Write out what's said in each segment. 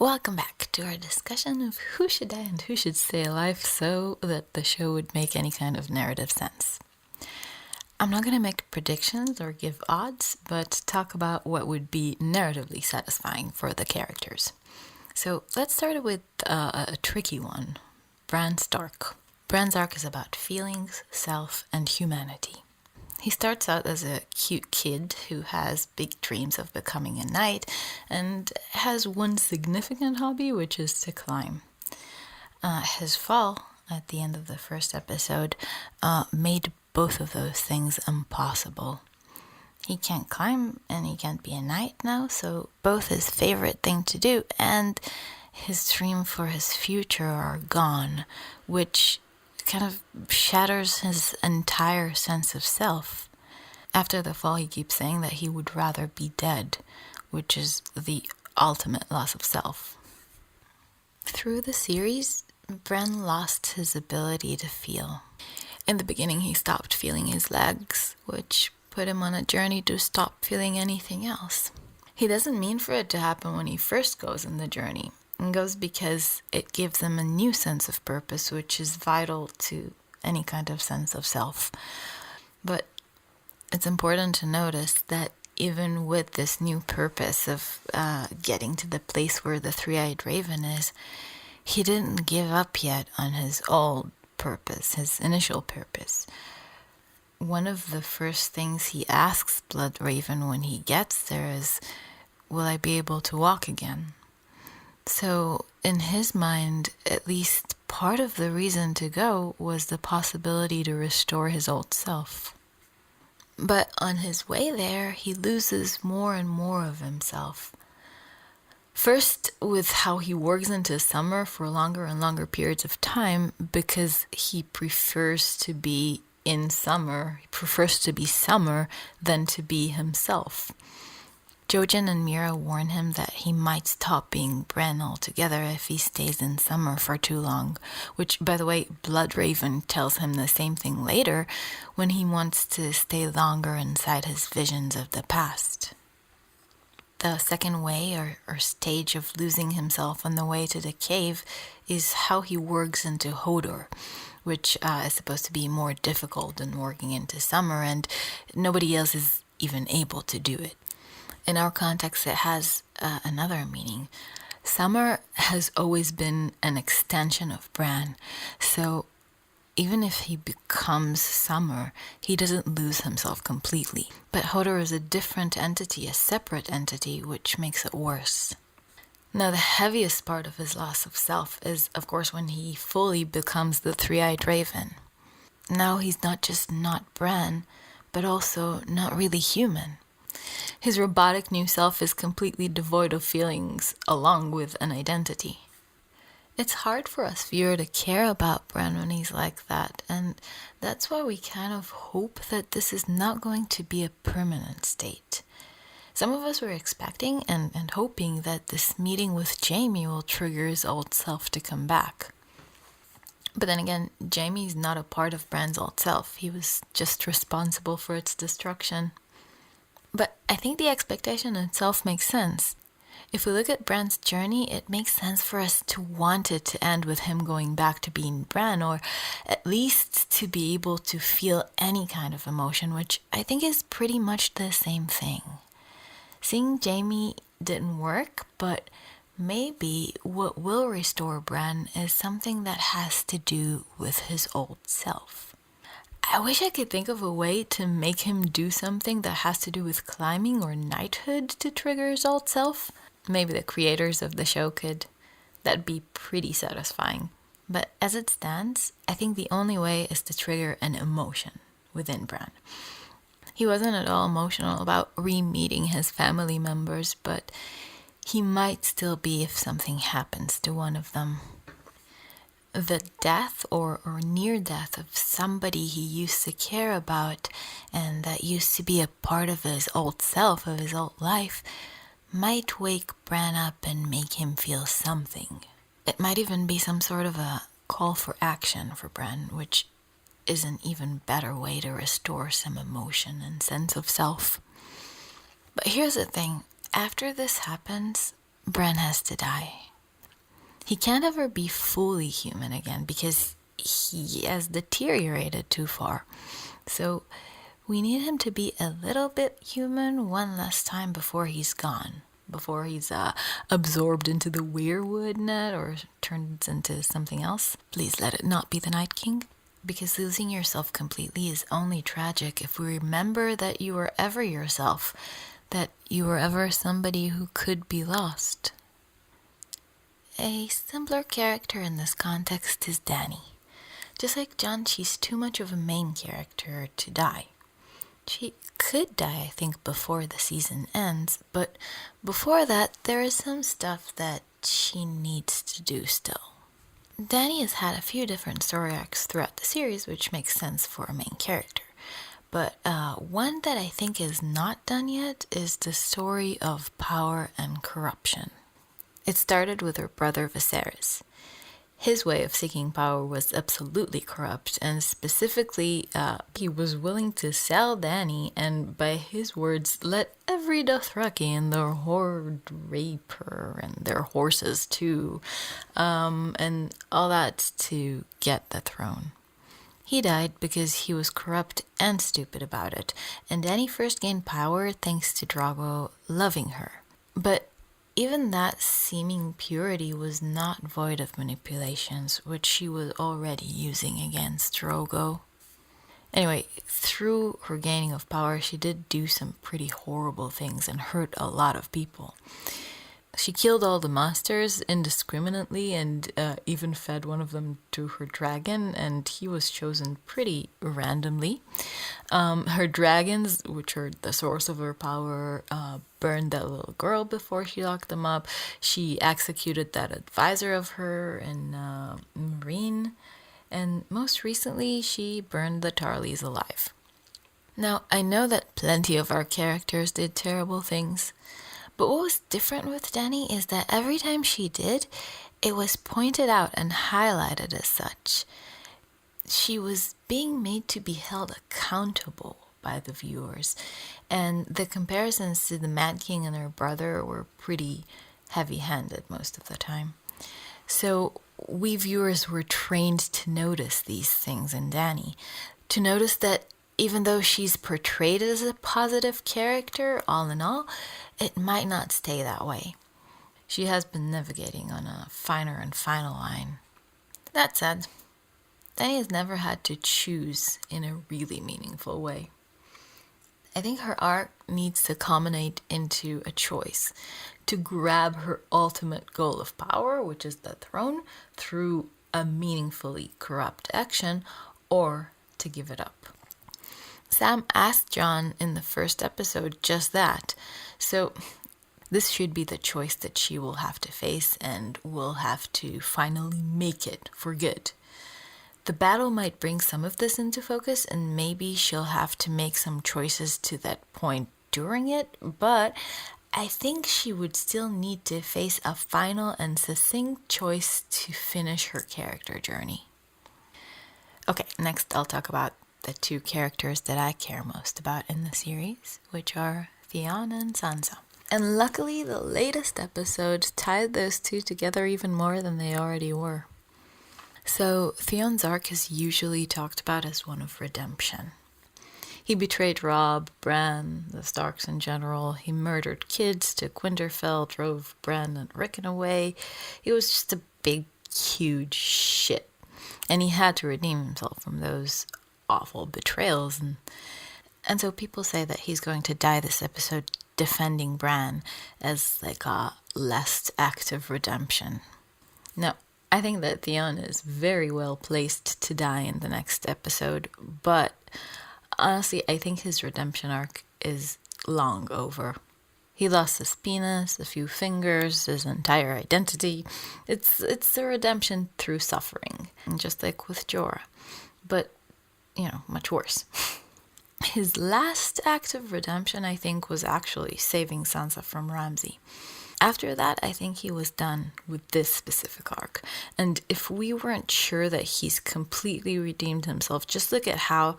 Welcome back to our discussion of who should die and who should stay alive so that the show would make any kind of narrative sense. I'm not going to make predictions or give odds, but talk about what would be narratively satisfying for the characters. So let's start with a tricky one, Bran's arc. Bran's arc is about feelings, self, and humanity. He starts out as a cute kid who has big dreams of becoming a knight and has one significant hobby, which is to climb. His fall at the end of the first episode made both of those things impossible. He can't climb and he can't be a knight now, so both his favorite thing to do and his dream for his future are gone, which kind of shatters his entire sense of self. After the fall, he keeps saying that he would rather be dead, which is the ultimate loss of self. Through the series, Bran lost his ability to feel. In the beginning, he stopped feeling his legs, which put him on a journey to stop feeling anything else. He doesn't mean for it to happen when he first goes on the journey. It goes because it gives him a new sense of purpose, which is vital to any kind of sense of self. But it's important to notice that even with this new purpose of getting to the place where the three-eyed raven is, he didn't give up yet on his old purpose, his initial purpose. One of the first things he asks Blood Raven when he gets there is, "Will I be able to walk again?" So in his mind, at least part of the reason to go was the possibility to restore his old self. But on his way there, he loses more and more of himself. First, with how he works into summer for longer and longer periods of time because he prefers to be in summer, he prefers to be summer than to be himself. Jojen and Mira warn him that he might stop being Bran altogether if he stays in summer for too long, which, by the way, Bloodraven tells him the same thing later when he wants to stay longer inside his visions of the past. The second way or stage of losing himself on the way to the cave is how he works into Hodor, which is supposed to be more difficult than working into summer, and nobody else is even able to do it. In our context, it has another meaning. Summer has always been an extension of Bran, so even if he becomes Summer, he doesn't lose himself completely. But Hodor is a different entity, a separate entity, which makes it worse. Now, the heaviest part of his loss of self is, of course, when he fully becomes the three-eyed raven. Now he's not just not Bran, but also not really human. His robotic new self is completely devoid of feelings, along with an identity. It's hard for us viewer to care about Bran when he's like that, and that's why we kind of hope that this is not going to be a permanent state. Some of us were expecting and hoping that this meeting with Jaime will trigger his old self to come back. But then again, Jaime's not a part of Bran's old self. He was just responsible for its destruction. But I think the expectation itself makes sense. If we look at Bran's journey, it makes sense for us to want it to end with him going back to being Bran, or at least to be able to feel any kind of emotion, which I think is pretty much the same thing. Seeing Jaime didn't work, but maybe what will restore Bran is something that has to do with his old self. I wish I could think of a way to make him do something that has to do with climbing or knighthood to trigger his old self. Maybe the creators of the show could. That'd be pretty satisfying. But as it stands, I think the only way is to trigger an emotion within Bran. He wasn't at all emotional about re-meeting his family members, but he might still be if something happens to one of them. The death or near death of somebody he used to care about and that used to be a part of his old self, of his old life, might wake Bran up and make him feel something. It might even be some sort of a call for action for Bran, which is an even better way to restore some emotion and sense of self. But here's the thing, after this happens, Bran has to die. He can't ever be fully human again because he has deteriorated too far. So we need him to be a little bit human one last time before he's gone, before he's absorbed into the weirwood net or turns into something else. Please let it not be the Night King. Because losing yourself completely is only tragic if we remember that you were ever yourself, that you were ever somebody who could be lost. A simpler character in this context is Dany. Just like Jon, she's too much of a main character to die. She could die, I think, before the season ends, but before that, there is some stuff that she needs to do still. Dany has had a few different story arcs throughout the series, which makes sense for a main character. But one that I think is not done yet is the story of power and corruption. It started with her brother Viserys. His way of seeking power was absolutely corrupt, and specifically, he was willing to sell Dany and, by his words, let every Dothraki and their horde rape her and their horses too, and all that to get the throne. He died because he was corrupt and stupid about it, and Dany first gained power thanks to Drogo loving her. But even that seeming purity was not void of manipulations, which she was already using against Drogo. Anyway, through her gaining of power, she did do some pretty horrible things and hurt a lot of people. She killed all the monsters indiscriminately and even fed one of them to her dragon, and he was chosen pretty randomly. Her dragons, which are the source of her power, burned that little girl before she locked them up. She executed that advisor of her in Marine, and most recently she burned the Tarleys alive. Now, I know that plenty of our characters did terrible things, but what was different with Dany is that every time she did, it was pointed out and highlighted as such. She was being made to be held accountable by the viewers, and the comparisons to the Mad King and her brother were pretty heavy-handed most of the time. So we viewers were trained to notice these things in Dany, to notice that even though she's portrayed as a positive character, all in all, it might not stay that way. She has been navigating on a finer and finer line. That said, Dany has never had to choose in a really meaningful way. I think her arc needs to culminate into a choice to grab her ultimate goal of power, which is the throne, through a meaningfully corrupt action, or to give it up. Sam asked Jon in the first episode just that, so this should be the choice that she will have to face and will have to finally make it for good. The battle might bring some of this into focus, and maybe she'll have to make some choices to that point during it, but I think she would still need to face a final and succinct choice to finish her character journey. Okay, next I'll talk about the two characters that I care most about in the series, which are Theon and Sansa. And luckily, the latest episode tied those two together even more than they already were. So, Theon's arc is usually talked about as one of redemption. He betrayed Robb, Bran, the Starks in general. He murdered kids, took Winterfell, drove Bran and Rickon away. He was just a big, huge shit. And he had to redeem himself from those awful betrayals, and so people say that he's going to die this episode defending Bran as like a last act of redemption. Now, I think that Theon is very well placed to die in the next episode, but honestly, I think his redemption arc is long over. He lost his penis, a few fingers, his entire identity. It's a redemption through suffering, just like with Jorah. But much worse. His last act of redemption, I think, was actually saving Sansa from Ramsay. After that, I think he was done with this specific arc. And if we weren't sure that he's completely redeemed himself, just look at how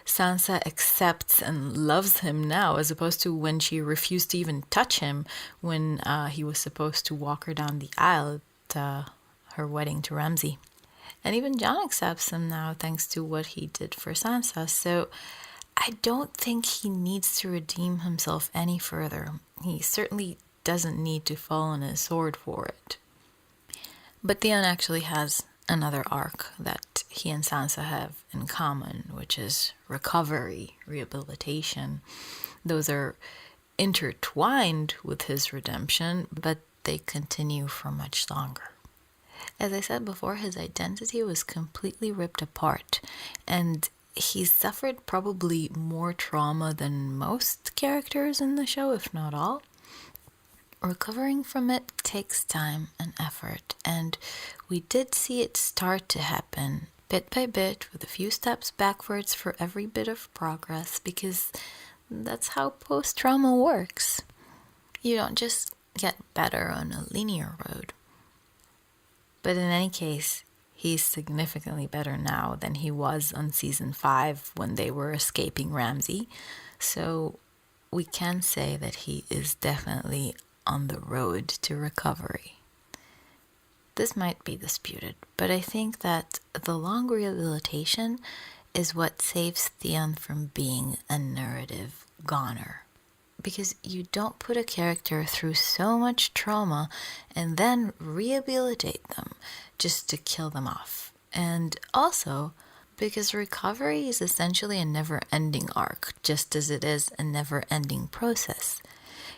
Sansa accepts and loves him now, as opposed to when she refused to even touch him when he was supposed to walk her down the aisle at her wedding to Ramsay. And even Jon accepts him now thanks to what he did for Sansa. So I don't think he needs to redeem himself any further. He certainly doesn't need to fall on his sword for it. But Theon actually has another arc that he and Sansa have in common, which is recovery, rehabilitation. Those are intertwined with his redemption, but they continue for much longer. As I said before, his identity was completely ripped apart, and he suffered probably more trauma than most characters in the show, if not all. Recovering from it takes time and effort, and we did see it start to happen bit by bit with a few steps backwards for every bit of progress, because that's how post-trauma works. You don't just get better on a linear road. But in any case, he's significantly better now than he was on season 5 when they were escaping Ramsay. So we can say that he is definitely on the road to recovery. This might be disputed, but I think that the long rehabilitation is what saves Theon from being a narrative goner. Because you don't put a character through so much trauma and then rehabilitate them just to kill them off. And also, because recovery is essentially a never-ending arc, just as it is a never-ending process.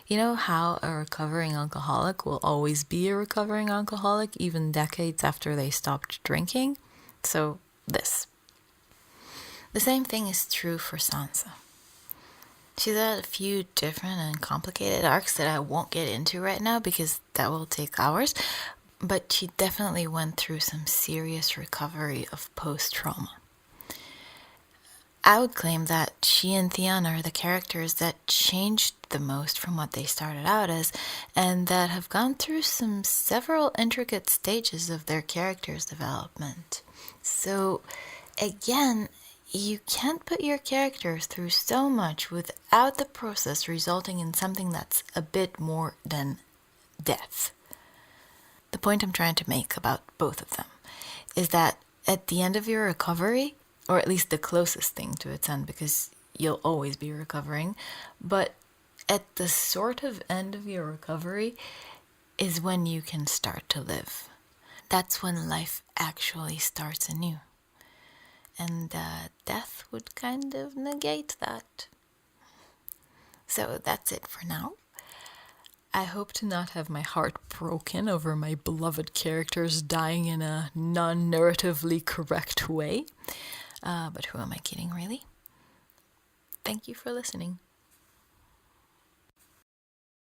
You know how a recovering alcoholic will always be a recovering alcoholic even decades after they stopped drinking? So, this. The same thing is true for Sansa. She's had a few different and complicated arcs that I won't get into right now because that will take hours, but she definitely went through some serious recovery of post-trauma. I would claim that she and Theon are the characters that changed the most from what they started out as, and that have gone through several intricate stages of their character's development. So, again, you can't put your characters through so much without the process resulting in something that's a bit more than death. The point I'm trying to make about both of them is that at the end of your recovery, or at least the closest thing to its end, because you'll always be recovering, but at the sort of end of your recovery is when you can start to live. That's when life actually starts anew. And death would kind of negate that. So that's it for now. I hope to not have my heart broken over my beloved characters dying in a non-narratively correct way. But who am I kidding, really? Thank you for listening.